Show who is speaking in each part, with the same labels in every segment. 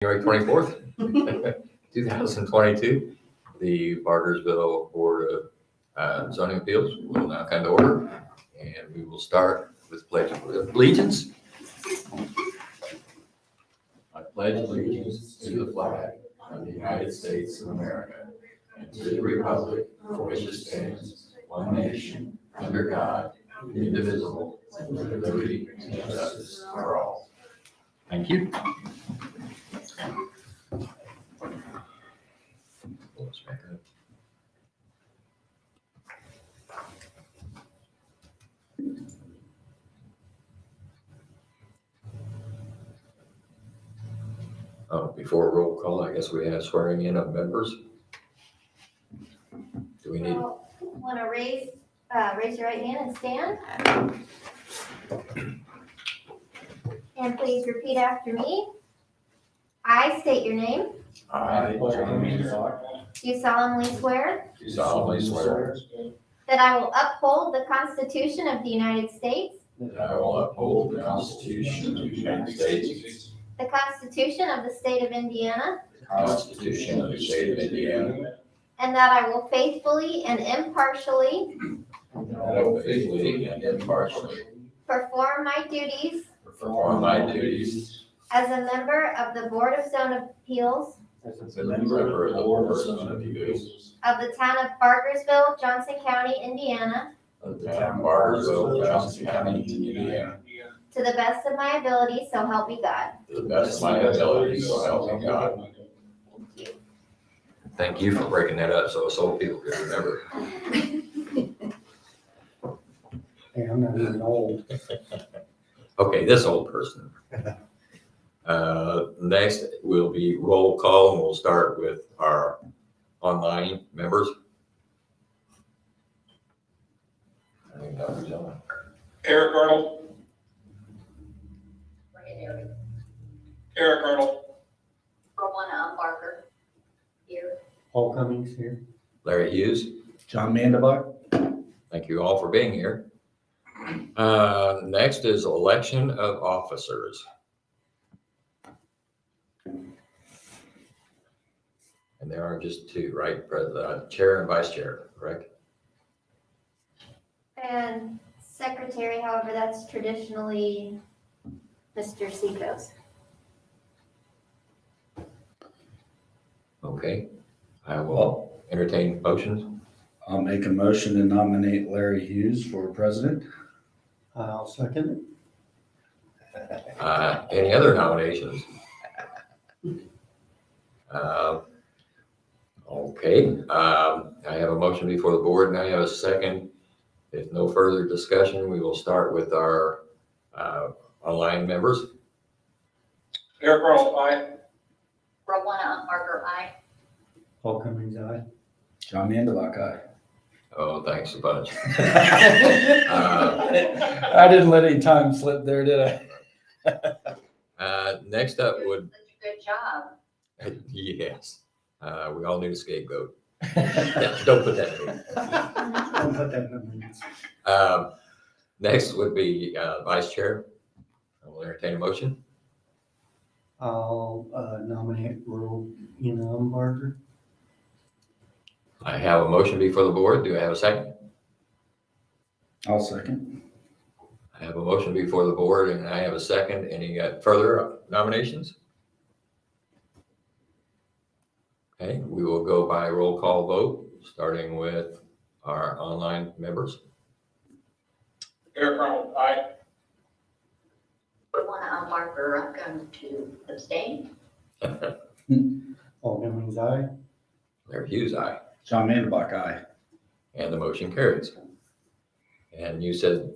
Speaker 1: January 24th, 2022, the Bargersville Board of Zoning Appeals will now come to order, and we will start with pledge of allegiance. I pledge allegiance to the flag of the United States of America and to the republic for which it stands, one nation, under God, indivisible, with liberty and justice for all. Thank you. Let's back up. Before roll call, I guess we have swearing in of members. Do we need?
Speaker 2: Want to raise your right hand and stand? And please repeat after me. I state your name.
Speaker 1: I,
Speaker 2: Do solemnly swear
Speaker 1: do solemnly swear
Speaker 2: that I will uphold the Constitution of the United States,
Speaker 1: that I will uphold the Constitution of the United States,
Speaker 2: the Constitution of the State of Indiana,
Speaker 1: the Constitution of the State of Indiana,
Speaker 2: and that I will faithfully and impartially
Speaker 1: and that I will faithfully and impartially
Speaker 2: perform my duties
Speaker 1: perform my duties
Speaker 2: as a member of the Board of Zoning Appeals
Speaker 1: as a member of the Board of Zoning Appeals
Speaker 2: of the town of Bargersville, Johnson County, Indiana,
Speaker 1: of the town of Bargersville, Johnson County, Indiana,
Speaker 2: to the best of my ability, so help me God.
Speaker 1: to the best of my ability, so help me God. Thank you for breaking that up so old people can remember.
Speaker 3: Hey, I'm not even old.
Speaker 1: Okay, this old person. Next will be roll call, and we'll start with our online members. I think that was on.
Speaker 4: Eric Arnold. Eric Arnold.
Speaker 5: Rowena Barker, here.
Speaker 3: Paul Cummings here.
Speaker 1: Larry Hughes,
Speaker 3: John Mandelbach.
Speaker 1: thank you all for being here. Next is election of officers. And there are just two, right? Chair and vice chair, correct?
Speaker 2: And secretary, however, that's traditionally Mr. Seacos.
Speaker 1: Okay, I will entertain motions.
Speaker 6: I'll make a motion to nominate Larry Hughes for president.
Speaker 3: I'll second
Speaker 1: Any other nominations? Okay, I have a motion before the board and I have a second. If no further discussion, we will start with our online members.
Speaker 4: Eric Arnold, aye.
Speaker 5: Rowena Barker, aye.
Speaker 3: it. Paul Cummings, aye.
Speaker 6: John Mandelbach, aye.
Speaker 1: Oh, thanks a bunch.
Speaker 6: I didn't let any time slip there, did I?
Speaker 1: Next up would,
Speaker 5: Such a good job.
Speaker 1: yes, we all need a scapegoat. Yeah, don't put that in.
Speaker 3: Don't put that in the minutes.
Speaker 1: Next would be vice chair. I will entertain a motion.
Speaker 3: I'll nominate Rowena Barker.
Speaker 1: I have a motion before the board. Do I have a second?
Speaker 6: I'll second.
Speaker 1: I have a motion before the board and I have a second. Any further nominations? Okay, we will go by roll call vote, starting with our online members.
Speaker 4: Eric Arnold, aye.
Speaker 5: Rowena Barker, I'm going to abstain.
Speaker 3: Paul Cummings, aye.
Speaker 1: Larry Hughes, aye.
Speaker 6: John Mandelbach, aye.
Speaker 1: And the motion carries. And you said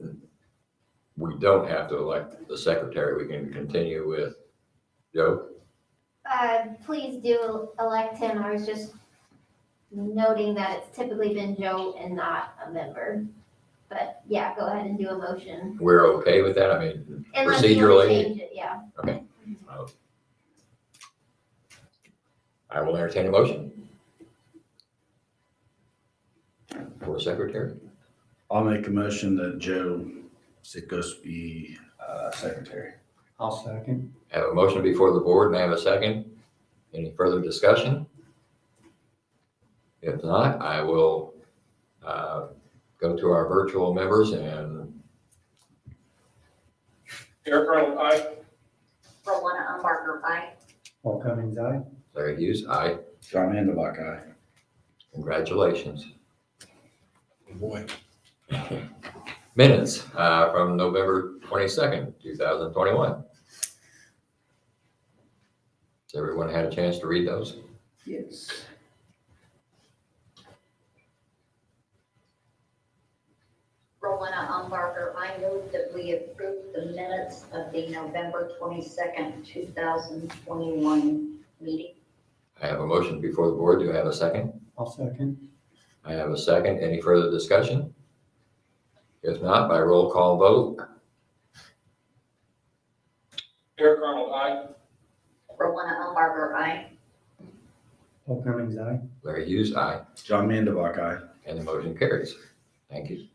Speaker 1: we don't have to elect the secretary. We can continue with Joe.
Speaker 2: Please do elect him. I was just noting that it's typically been Joe and not a member. But yeah, go ahead and do a motion.
Speaker 1: We're okay with that? I mean,
Speaker 2: Unless you want to
Speaker 1: procedurally,
Speaker 2: change it, yeah.
Speaker 1: I will entertain a motion for secretary.
Speaker 6: I'll make a motion that Joe Sikos be secretary.
Speaker 3: I'll second.
Speaker 1: I have a motion before the board and I have a second. Any further discussion? If not, I will go to our virtual members and
Speaker 4: Eric Arnold, aye.
Speaker 5: Rowena Umbarger, aye.
Speaker 3: Paul Cummings, aye.
Speaker 1: Larry Hughes, aye.
Speaker 6: John Vanderbuck, aye.
Speaker 1: Congratulations.
Speaker 6: Boy.
Speaker 1: Minutes from November 22nd, 2021. Has everyone had a chance to read those?
Speaker 6: Yes.
Speaker 5: Rowena Umbarger, I move that we approve the minutes of the November 22nd, 2021 meeting.
Speaker 1: I have a motion before the board. Do I have a second?
Speaker 3: I'll second.
Speaker 1: I have a second. Any further discussion? If not, by roll call vote.
Speaker 4: Eric Arnold, aye.
Speaker 5: Rowena Umbarger, aye.
Speaker 3: Paul Cummings, aye.
Speaker 1: Larry Hughes, aye.
Speaker 6: John Vanderbuck, aye.
Speaker 1: And the motion carries. Thank you.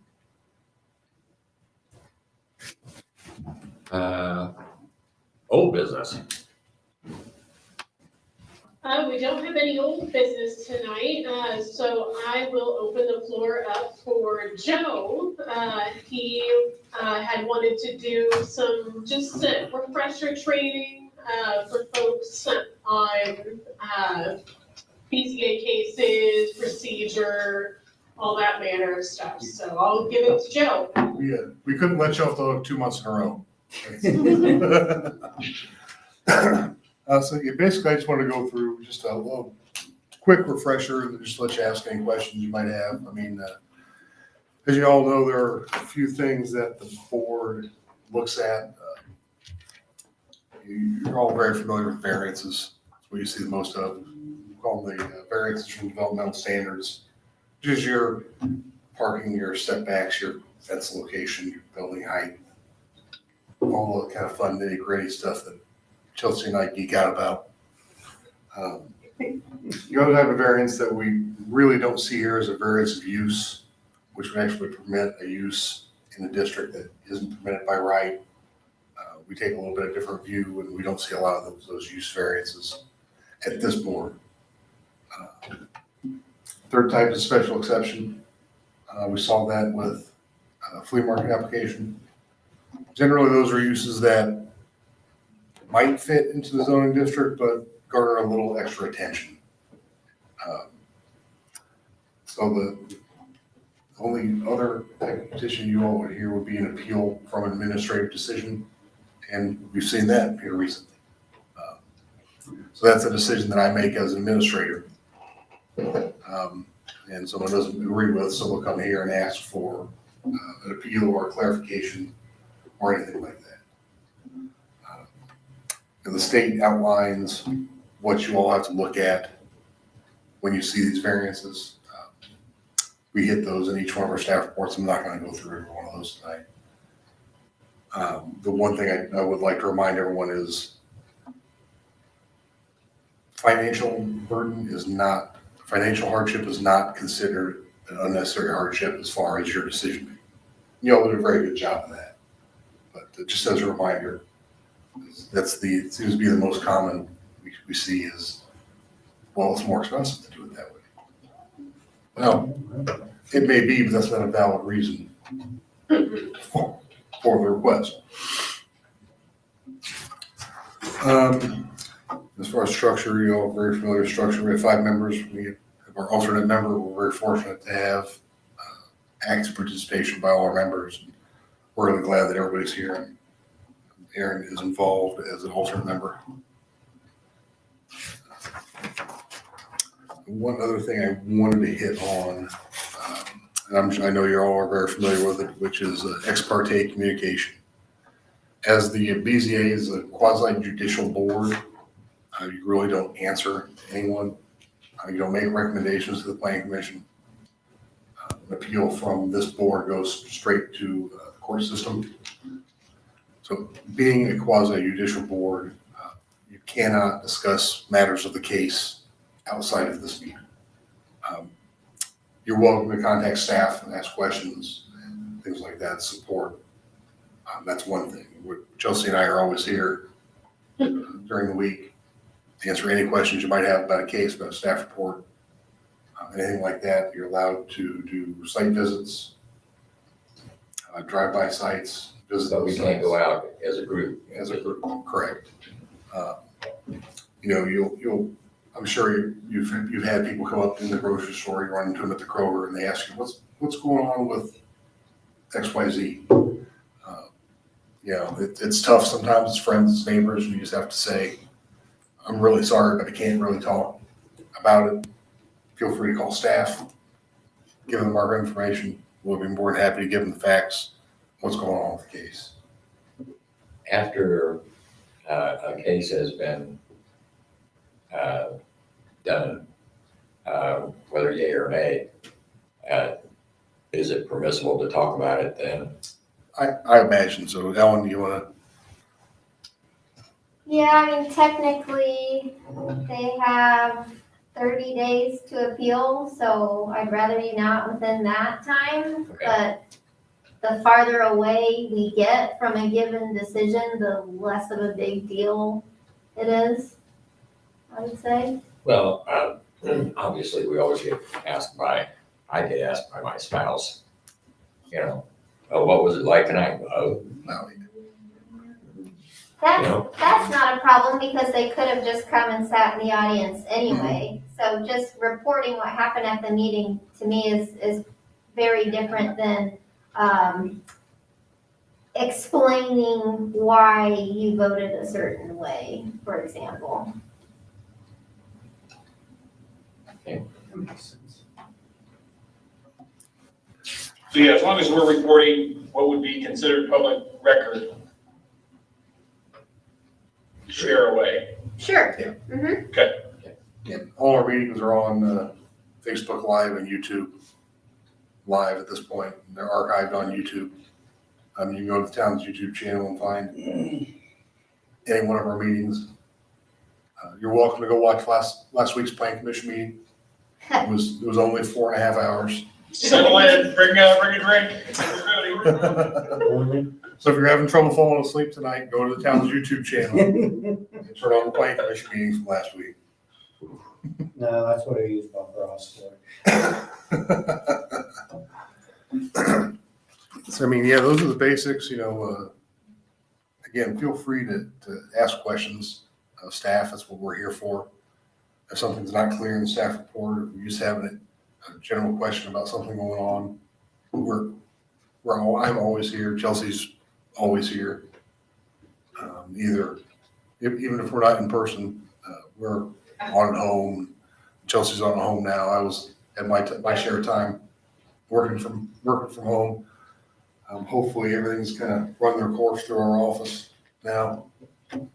Speaker 1: Old business.
Speaker 7: We don't have any old business tonight, so I will open the floor up for Joe. He had wanted to do some just refresher training for folks on BZA cases, procedure, all that manner of stuff. So I'll give it to Joe.
Speaker 8: We couldn't let you off the hook 2 months in a row. So yeah, basically, I just want to go through just a little quick refresher and just let you ask any questions you might have. I mean, as you all know, there are a few things that the board looks at. You're all very familiar with variances. That's what you see the most of. We call them the variances from developmental standards, which is your parking, your setbacks, your fence location, your building height, all the kind of fun nitty gritty stuff that Chelsea and I geek out about. The other type of variance that we really don't see here is a variance of use, which would actually permit a use in a district that isn't permitted by right. We take a little bit of different view, and we don't see a lot of those use variances at this board. Third type is special exception. We saw that with flea market application. Generally, those are uses that might fit into the zoning district, but garner a little extra attention. So the only other type of petition you all would hear would be an appeal from an administrative decision, and we've seen that here recently. So that's a decision that I make as an administrator. And someone doesn't agree with, so they'll come here and ask for an appeal or a clarification or anything like that. And the state outlines what you all have to look at when you see these variances. We hit those in each one of our staff reports. I'm not going to go through every one of those tonight. The one thing I would like to remind everyone is financial hardship is not considered an unnecessary hardship as far as your decision making. You all did a very good job of that. But just as a reminder, it seems to be the most common we see is, well, it's more expensive to do it that way. Well, it may be, but that's not a valid reason for the request. As far as structure, you all are very familiar with structure. We have 5 members. We have our alternate member. We're very fortunate to have active participation by all our members. We're really glad that everybody's here. And Aaron is involved as an alternate member. One other thing I wanted to hit on, and I know you all are very familiar with it, which is ex parte communication. As the BZA is a quasi-judicial board, you really don't answer anyone. You don't make recommendations to the planning commission. An appeal from this board goes straight to the court system. So being a quasi-judicial board, you cannot discuss matters of the case outside of this meeting. You're welcome to contact staff and ask questions and things like that, support. That's one thing. Chelsea and I are always here during the week. answer any questions you might have about a case, about a staff report, anything like that. You're allowed to do site visits, drive-by sites, visit
Speaker 1: So we
Speaker 8: those
Speaker 1: can't go
Speaker 8: sites
Speaker 1: out as a group.
Speaker 8: as a group, correct. You know, you'll, I'm sure you've had people come up in the grocery store, you run into them at the Kroger, and they ask you, what's going on with XYZ? You know, it's tough sometimes, it's friends, it's neighbors, and you just have to say, I'm really sorry, but I can't really talk about it. Feel free to call staff, give them our information. We'll be more than happy to give them the facts, what's going on with the case.
Speaker 1: After a case has been done, whether yea or nay, is it permissible to talk about it then?
Speaker 8: I imagine so. Ellen, do you want to?
Speaker 2: Yeah, I mean, technically, they have 30 days to appeal, so I'd rather you not within that time.
Speaker 1: Okay.
Speaker 2: But the farther away we get from a given decision, the less of a big deal it is, I would say.
Speaker 1: Well, obviously, we always get asked I get asked by my spouse, you know, oh, what was it like tonight? Oh,
Speaker 8: No.
Speaker 2: That's not a problem because they could have just come and sat in the audience anyway. So just reporting what happened at the meeting to me is very different than explaining why you voted a certain way, for example.
Speaker 3: That makes sense.
Speaker 4: So yeah, as long as we're reporting what would be considered public record, share away.
Speaker 2: Sure.
Speaker 8: Yeah.
Speaker 2: Mm-hmm.
Speaker 8: Yeah, all our meetings are on Facebook Live and YouTube Live at this point. They're archived on YouTube. You can go to the town's YouTube channel and find any one of our meetings. You're welcome to go watch last week's Plan Commission meeting. It was only 4.5 hours.
Speaker 4: Settle in, bring a drink.
Speaker 3: Only?
Speaker 8: So if you're having trouble falling asleep tonight, go to the town's YouTube channel and turn on the Plan Commission meeting from last week.
Speaker 3: No, that's what I use Bumper House for.
Speaker 8: So, I mean, yeah, those are the basics, you know, again, feel free to ask questions of staff. That's what we're here for. If something's not clear in the staff report, or you just have a general question about something going on, I'm always here. Chelsea's always here. Even if we're not in person, we're on at home. Chelsea's on at home now. I was at my share of time working from home. Hopefully everything's kind of run their course through our office now.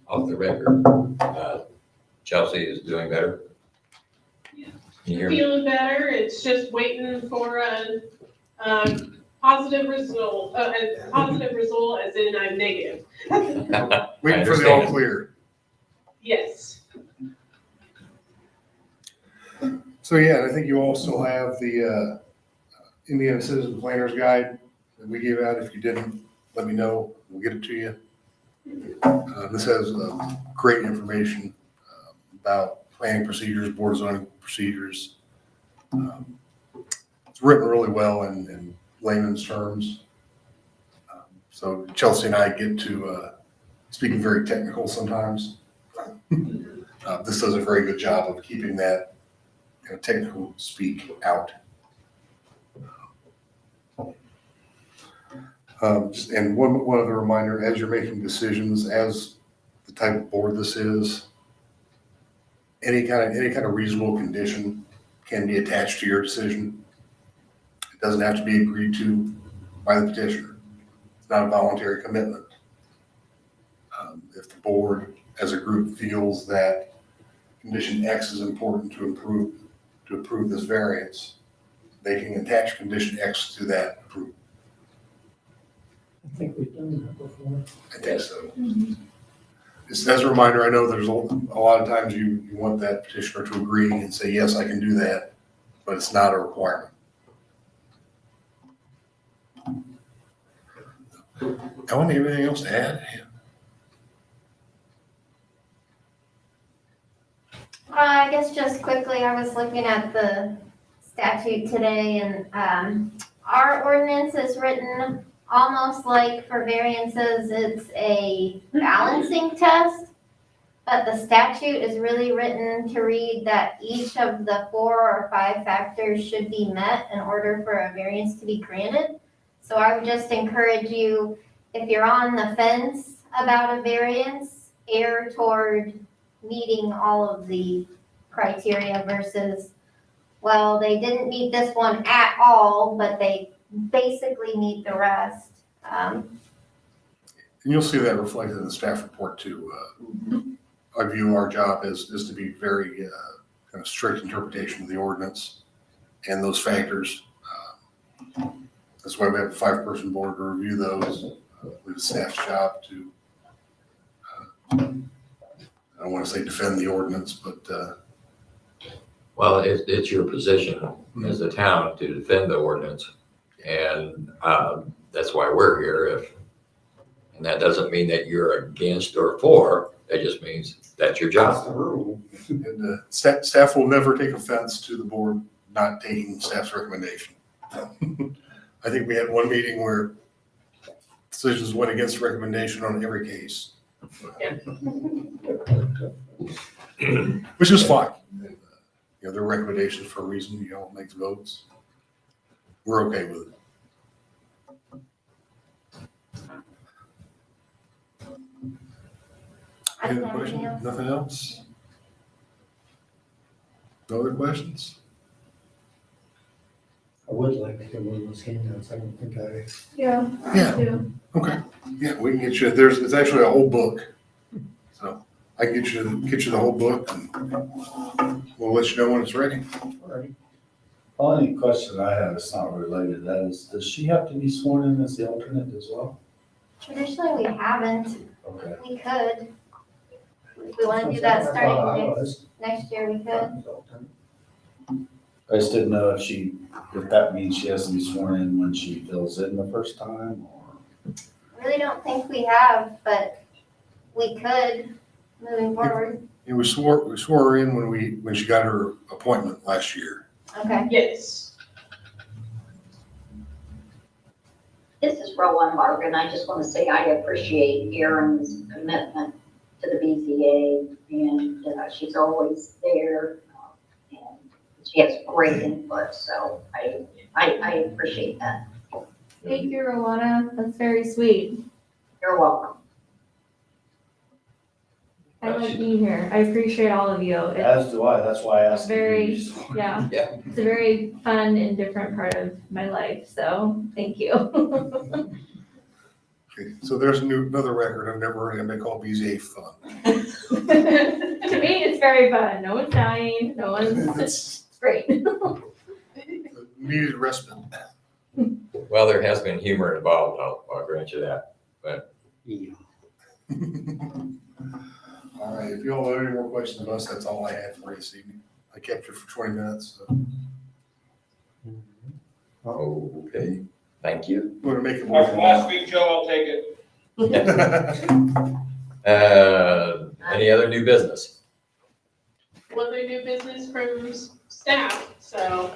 Speaker 1: off the record, Chelsea is doing better.
Speaker 7: Yeah.
Speaker 1: Can you hear me?
Speaker 7: Feeling better, it's just waiting for a positive result, as in I'm negative.
Speaker 8: Waiting for the all clear.
Speaker 7: Yes.
Speaker 8: So yeah, I think you also have the Indiana Citizen Planners Guide that we gave out. If you didn't, let me know. We'll get it to you. This has great information about planning procedures, board zoning procedures. It's written really well in layman's terms. So Chelsea and I get to speaking very technical sometimes. This does a very good job of keeping that technical speak out. And one other reminder, as you're making decisions, as the type of board this is, any kind of reasonable condition can be attached to your decision. It doesn't have to be agreed to by the petitioner. It's not a voluntary commitment. If the board as a group feels that condition X is important to approve this variance, they can attach condition X to that approval.
Speaker 3: I think we've done that before.
Speaker 8: I think so. Just as a reminder, I know there's a lot of times you want that petitioner to agree and say, yes, I can do that, but it's not a requirement. Ellen, anything else to add?
Speaker 2: I guess just quickly, I was looking at the statute today and, our ordinance is written almost like for variances, it's a balancing test. But the statute is really written to read that each of the 4 or 5 factors should be met in order for a variance to be granted. So I would just encourage you, if you're on the fence about a variance, err toward meeting all of the criteria versus, well, they didn't meet this one at all, but they basically meet the rest.
Speaker 8: And you'll see that reflected in the staff report too. I view our job as to be very kind of strict interpretation of the ordinance and those factors. That's why we have a 5-person board to review those. With the staff's job to, I don't want to say defend the ordinance, but
Speaker 1: Well, it's your position as a town to defend the ordinance. And that's why we're here. And that doesn't mean that you're against or for, it just means that's your job.
Speaker 8: and staff will never take offense to the board not taking staff's recommendation. I think we had one meeting where decisions went against recommendation on every case. Which is fine. You know, their recommendations for a reason, you know, makes votes. We're okay with it.
Speaker 2: I
Speaker 8: Any
Speaker 2: don't
Speaker 8: other
Speaker 2: have anything
Speaker 8: questions?
Speaker 2: else.
Speaker 8: Nothing else? No other questions?
Speaker 3: I would like to get one of those handouts. I don't think I.
Speaker 9: Yeah.
Speaker 8: Yeah. Okay. Yeah, we can get you, it's actually a whole book. So I can get you the whole book and we'll let you know when it's ready.
Speaker 6: The only question I have is not related to that is, does she have to be sworn in as the alternate as well?
Speaker 2: Traditionally, we haven't.
Speaker 6: Okay.
Speaker 2: We could. If we want to do that starting next year, we could.
Speaker 6: I just didn't know if that means she has to be sworn in when she fills in the first time or.
Speaker 2: Really don't think we have, but we could moving forward.
Speaker 8: And we swore her in when she got her appointment last year.
Speaker 2: Okay.
Speaker 7: Yes.
Speaker 5: This is Rowan Margaret, and I just want to say I appreciate Erin's commitment to the BZA, and she's always there, and she has great input, so I appreciate that.
Speaker 9: Thank you, Rowana. That's very sweet.
Speaker 5: You're welcome.
Speaker 9: I like being here. I appreciate all of you. It's
Speaker 6: As do I, that's why I asked. you to
Speaker 9: very,
Speaker 6: be sworn.
Speaker 9: yeah,
Speaker 1: Yeah.
Speaker 9: it's a very fun and different part of my life, so thank you.
Speaker 8: Okay, so there's another record. I've never heard anybody call BZA fun.
Speaker 9: To me, it's very fun. No one's dying, no one's, it's great.
Speaker 8: Needed respite.
Speaker 1: Well, there has been humor involved, I'll grant you that.
Speaker 8: All right, if you all have any more questions of us, that's all I had for you this evening. I kept you for 20 minutes. So.
Speaker 1: Okay, thank you.
Speaker 8: Want to make it more
Speaker 4: After last week, Joe, I'll take it.
Speaker 1: Any other new business?
Speaker 7: One other new business from staff, so.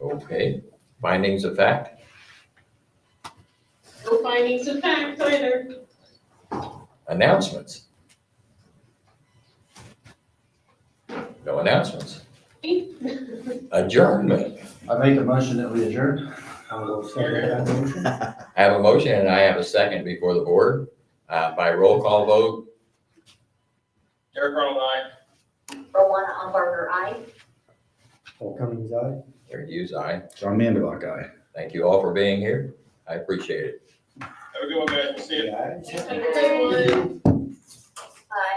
Speaker 1: Okay, findings of fact?
Speaker 7: No findings of fact either.
Speaker 1: Announcements? No announcements. Adjournment.
Speaker 6: I make a motion that we adjourn.
Speaker 3: I will second that motion.
Speaker 1: I have a motion and I have a second before the board. By roll call vote,
Speaker 4: Eric Arnold, aye.
Speaker 5: Rowana Umbarger, aye.
Speaker 3: All Cummings, aye.
Speaker 1: Eric Hughes, aye.
Speaker 6: John Mandelbach, aye.
Speaker 1: Thank you all for being here. I appreciate it.
Speaker 4: Have a good one, guys. We'll see you.
Speaker 3: Yeah.
Speaker 7: Have a good one.